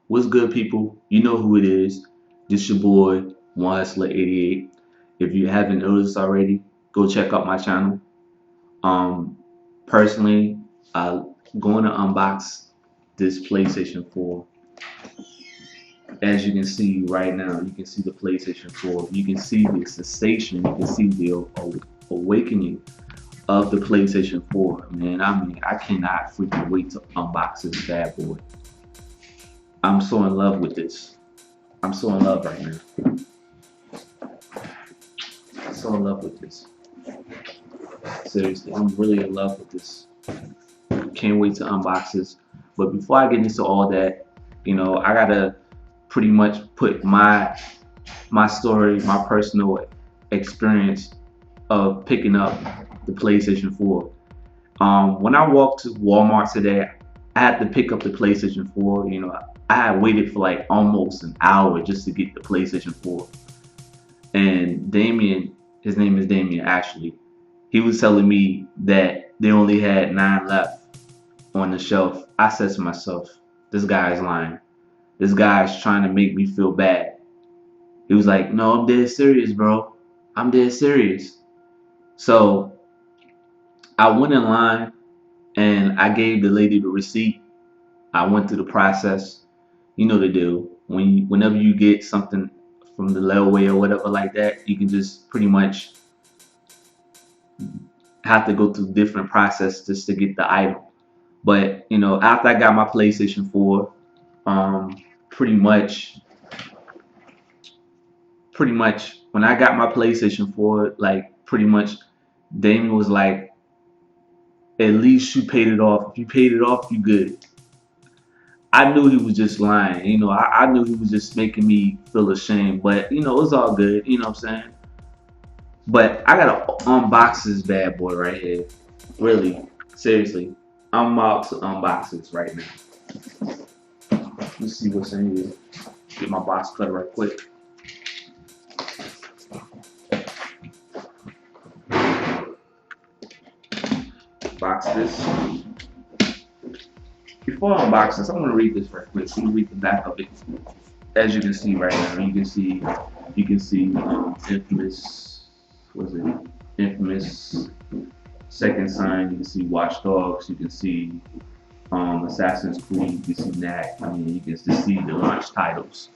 What's good, people? You know who it is. This your boy, One Hustler 88. If you haven't noticed already, go check out my channel. Um, Personally, I'm going to unbox this PlayStation 4. As you can see right now, you can see the PlayStation 4. You can see the sensation. You can see the awakening of the PlayStation 4. Man, I cannot freaking wait to unbox this bad boy. I'm so in love with this. I'm so in love right now. So in love with this. Seriously, I'm really in love with this. Can't wait to unbox this. But before I get into all that, I gotta pretty much put my story, my personal experience of picking up the PlayStation 4. When I walked to Walmart today, I had to pick up the PlayStation 4. I had waited for like almost an hour just to get the PlayStation 4. And Damien, his name is Damien actually, he was telling me that they only had 9 left on the shelf. I said to myself, this guy is lying. This guy is trying to make me feel bad. He was like, no, I'm dead serious, bro. I'm dead serious. So I went in line and I gave the lady the receipt. I went through the process. You know the deal. Whenever you get something from the layaway or whatever like that, you can just pretty much have to go through different process just to get the item. But after I got my PlayStation 4, pretty much, when I got my PlayStation 4, like pretty much, Damien was like, "At least you paid it off. If you paid it off, you good." I knew he was just lying. I knew he was just making me feel ashamed. But it was all good. You know what I'm saying? But I gotta unbox this bad boy right here. Really, seriously, I'm about to unbox this right now. Let's see what's in here. Get my box cut right quick. Box this. Before I unbox this, I'm gonna read this right quick. I'm gonna read the back of it. As you can see right now, you can see infamous. Was it infamous? Second Sign. You can see Watch Dogs. You can see Assassin's Creed. You can see that. You can just see the launch titles.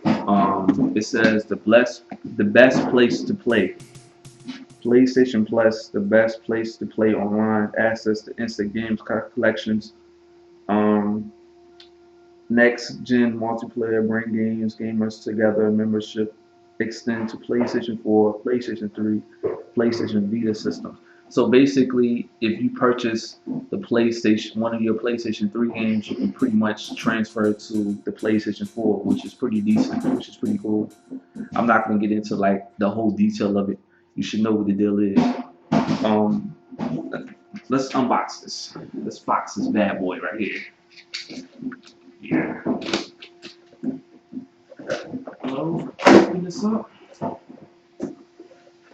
It says the best place to play. PlayStation Plus, the best place to play online, access to instant games collections, um, next gen multiplayer, bring gamers together, membership extend to PlayStation 4, PlayStation 3, PlayStation Vita systems. So basically, if you purchase one of your PlayStation 3 games, you can pretty much transfer it to the PlayStation 4, which is pretty decent, which is pretty cool. I'm not gonna get into like the whole detail of it. You should know what the deal is. Um, let's unbox this. Let's box this bad boy right here. Yeah. Open this up.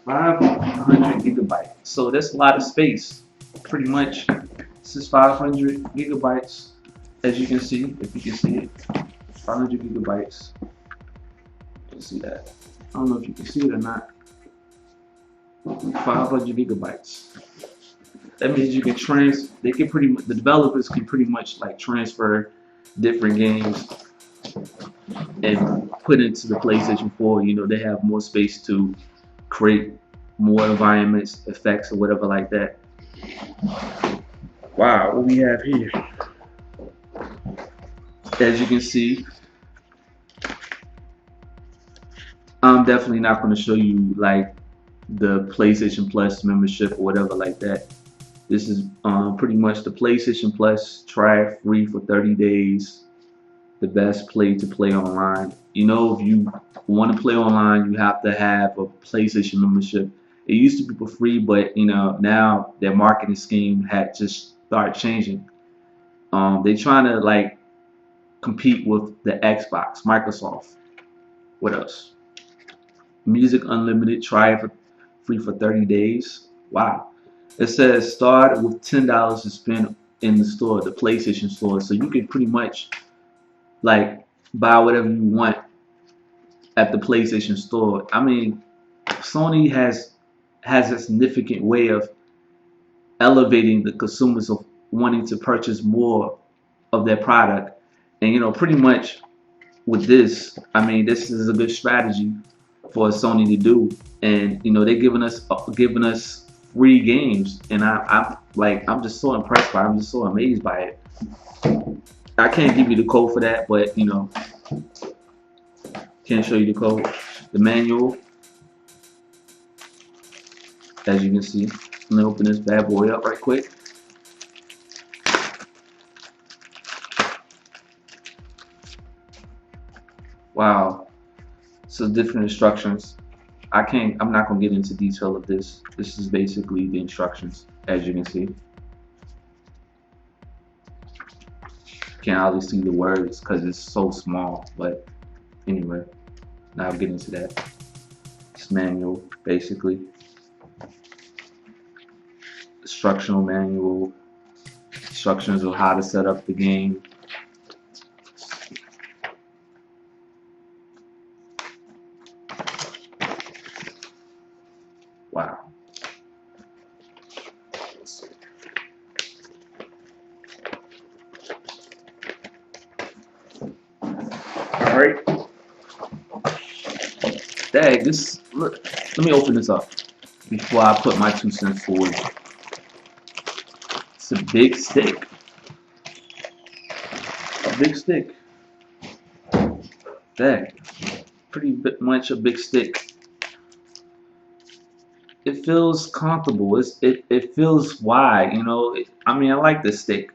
500 gigabytes. So that's a lot of space. Pretty much, this is 500 gigabytes. As you can see, if you can see it, 500 gigabytes. You can see that. I don't know if you can see it or not. 500 gigabytes. That means you can the developers can pretty much like transfer different games and put into the PlayStation 4. They have more space to create more environments, effects, or whatever like that. Wow, what we have here. As you can see, I'm definitely not going to show you like the PlayStation Plus membership or whatever like that. This is pretty much the PlayStation Plus. Try it free for 30 days. The best play to play online. If you want to play online, you have to have a PlayStation membership. It used to be for free, but now their marketing scheme had just started changing. They trying to like compete with the Xbox, Microsoft. What else? Music Unlimited. Try it for free for 30 days. Wow. It says start with $10 to spend in the store, the PlayStation store. So you can pretty much like buy whatever you want at the PlayStation Store. I mean, Sony has a significant way of elevating the consumers of wanting to purchase more of their product. And pretty much with this, I mean, this is a good strategy for Sony to do. And they're giving us free games, and I'm just so impressed by it. I'm just so amazed by it. I can't give you the code for that, but can't show you the code. The manual, as you can see. Let me open this bad boy up right quick. Wow. So different instructions. I'm not gonna get into detail of this. This is basically the instructions, as you can see. Can't hardly see the words because it's so small, but anyway, now I'll get into that. It's manual, basically. Instructional manual, instructions on how to set up the game. Wow. Alright. Dang, look, let me open this up before I put my 2 cents forward. It's a big stick. A big stick. Dang. Pretty much a big stick. It feels comfortable. It feels wide, I mean, I like this stick.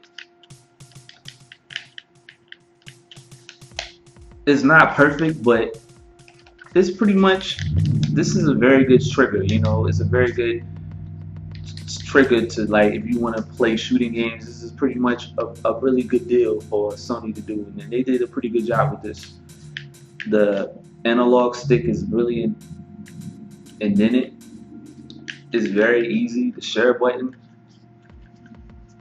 It's not perfect, but it's pretty much, this is a very good trigger, it's a very good trigger to, like, if you want to play shooting games. This is pretty much a really good deal for Sony to do, and they did a pretty good job with this. The analog stick is really indented. It's very easy. The share button,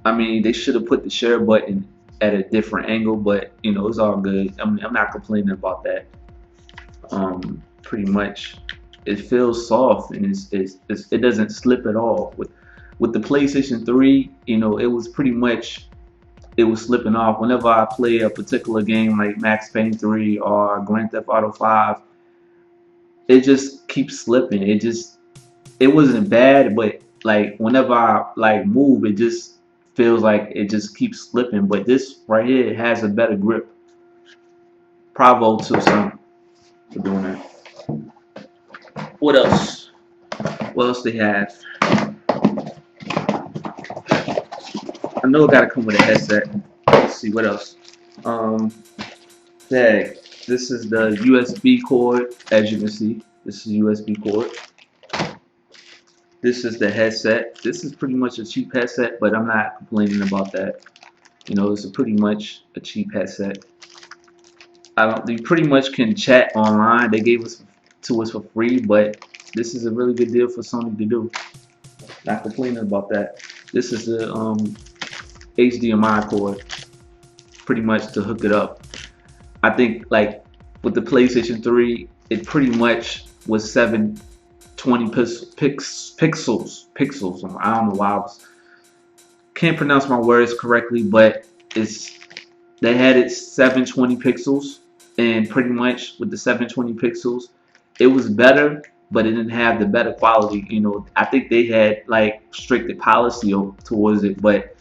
I mean, they should have put the share button at a different angle, but it's all good. I'm not complaining about that. Pretty much, it feels soft, and it doesn't slip at all. With the PlayStation 3, it was pretty much, it was slipping off. Whenever I play a particular game like Max Payne 3 or Grand Theft Auto 5, it just keeps slipping. It wasn't bad, but like whenever I move, it just feels like it just keeps slipping. But this right here has a better grip. Bravo to Sony for doing that. What else? What else they have? I know it gotta come with a headset. Let's see what else. Tag. This is the USB cord, as you can see. This is USB cord. This is the headset. This is pretty much a cheap headset, but I'm not complaining about that. It's pretty much a cheap headset. You pretty much can chat online. They gave us to us for free, but this is a really good deal for Sony to do. Not complaining about that. This is the HDMI cord, pretty much to hook it up. I think like with the PlayStation 3, it pretty much was 720 pixels. I don't know why can't pronounce my words correctly, but they had it 720 pixels, and pretty much with the 720 pixels, it was better, but it didn't have the better quality. I think they had like stricter policy towards it, but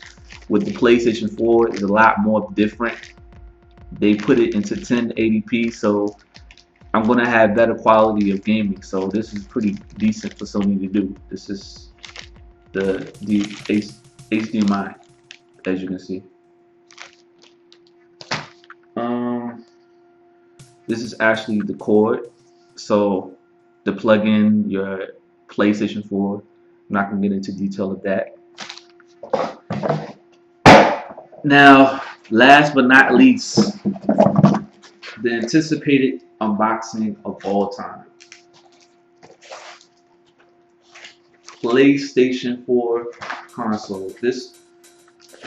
with the PlayStation 4, it's a lot more different. They put it into 1080p, so I'm gonna have better quality of gaming. So this is pretty decent for Sony to do. This is the HDMI, as you can see. This is actually the cord, so to plug in your PlayStation 4. I'm not gonna get into detail of that. Now, last but not least, the anticipated unboxing of all time. PlayStation 4 console. This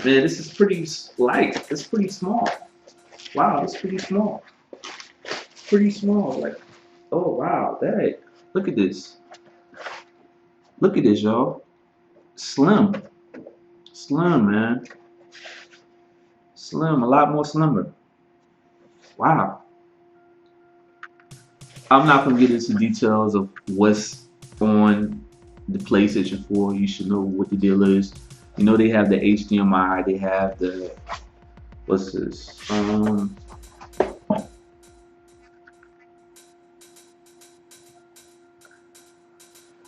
is pretty light. It's pretty small. Wow, it's pretty small. pretty small. Like, oh wow, that. Look at this. Look at this, y'all. Slim, slim, man. Slim, a lot more slimmer. Wow. I'm not gonna get into details of what's on the PlayStation 4. You should know what the deal is. You know they have the HDMI. They have the what's this?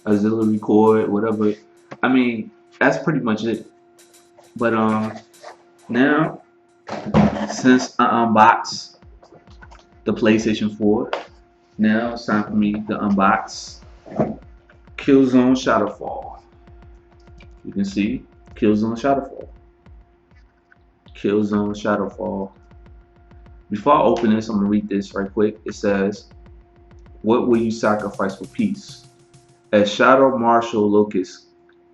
Auxiliary cord, whatever. I mean, that's pretty much it. But now since I unboxed the PlayStation 4, now it's time for me to unbox Killzone Shadowfall. You can see Killzone Shadowfall. Killzone Shadowfall. Before I open this, I'm gonna read this right quick. It says, "What will you sacrifice for peace? As Shadow Marshal Locust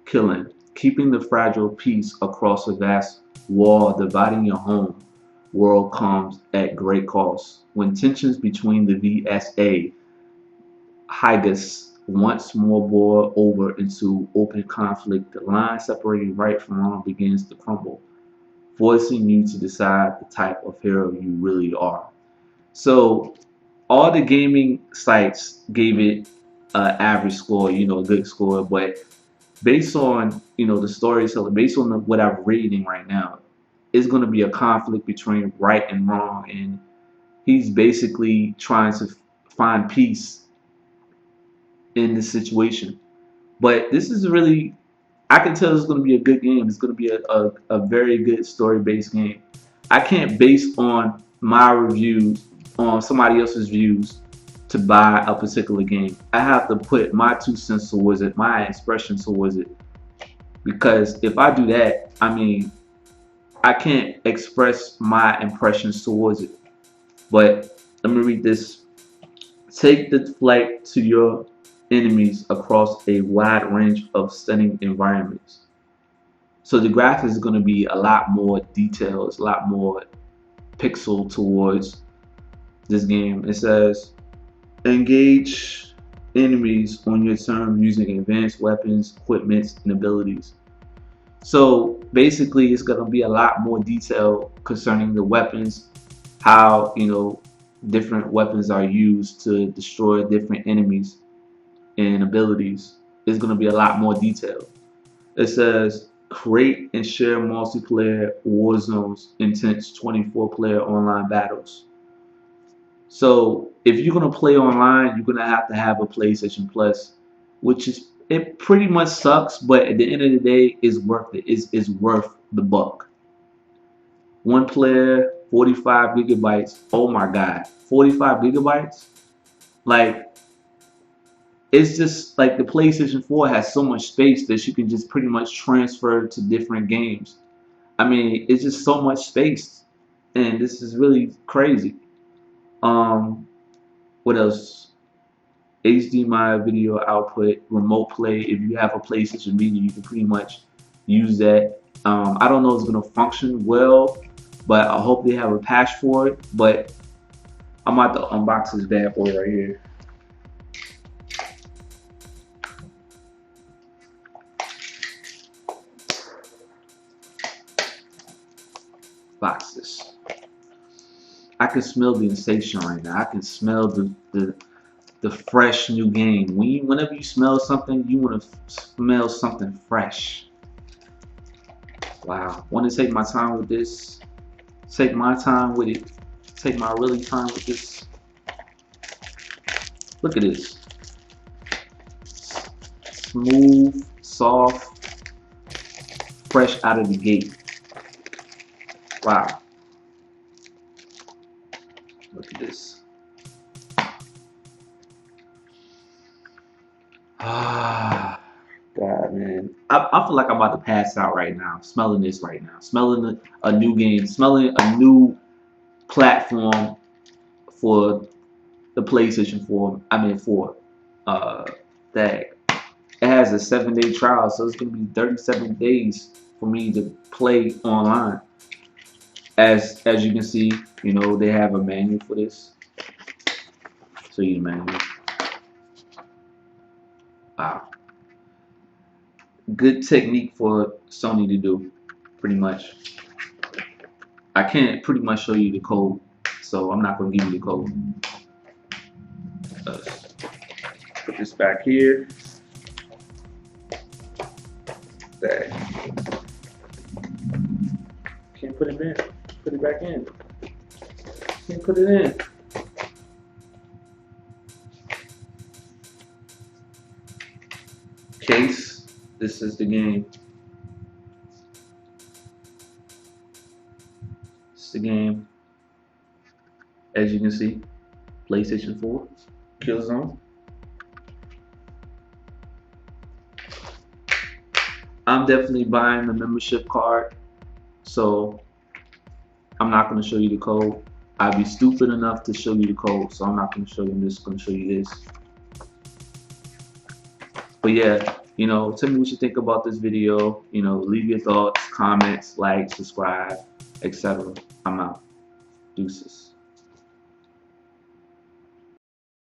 killing, keeping the fragile peace across a vast wall dividing your home world comes at great cost. When tensions between the VSA Higas once more boil over into open conflict, the line separating right from wrong begins to crumble, forcing you to decide the type of hero you really are." So all the gaming sites gave it an average score, you know, a good score, but based on, you know, the storytelling, based on what I'm reading right now, it's going to be a conflict between right and wrong, and he's basically trying to find peace in this situation. But this is really, I can tell it's going to be a good game. It's going to be a very good story-based game. I can't base on my reviews on somebody else's views to buy a particular game. I have to put my 2 cents towards it, my expression towards it. Because if I do that, I mean, I can't express my impressions towards it. But let me read this. Take the flight to your enemies across a wide range of stunning environments. So the graphics is going to be a lot more details, a lot more pixel towards this game. It says, engage enemies on your turn using advanced weapons, equipment, and abilities. So basically, it's going to be a lot more detail concerning the weapons, how, you know, different weapons are used to destroy different enemies and abilities. It's going to be a lot more detail. It says, create and share multiplayer war zones, intense 24-player online battles. So if you're going to play online, you're going to have a PlayStation Plus, which is, it pretty much sucks, but at the end of the day, it's worth it. It's worth the buck. One player, 45 gigabytes. Oh my God, 45 gigabytes? Like, it's just like the PlayStation 4 has so much space that you can just pretty much transfer to different games. I mean, it's just so much space, and this is really crazy. What else? HDMI video output, remote play. If you have a PlayStation Media, you can pretty much use that. I don't know if it's gonna function well, but I hope they have a patch for it. But I'm about to unbox this bad boy right here. Box this. I can smell the sensation right now. I can smell the fresh new game. Whenever you smell something, you want to smell something fresh. Wow. Want to take my time with this. Take my time with it. Take my really time with this. Look at this. Smooth, soft, fresh out of the gate. Wow. Look at this. Ah, God, man. I feel like I'm about to pass out right now. Smelling this right now. Smelling a new game. Smelling a new platform for the PlayStation 4. I mean, 4. That it has a 7-day trial, so it's gonna be 37 days for me to play online. As you can see, you know, they have a manual for this. show you the manual. Wow. Good technique for Sony to do, pretty much. I can't pretty much show you the code, so I'm not going to give you the code. Put this back here. That. Can't put it in. Put it back in. Can't put it in. Case. This is the game. This is the game. As you can see, PlayStation 4, Killzone. I'm definitely buying the membership card, so I'm not going to show you the code. I'd be stupid enough to show you the code, so I'm not going to show you this. I'm going to show you this. But yeah, you know, tell me what you think about this video. You know, leave your thoughts, comments, like, subscribe, etc. I'm out. Deuces.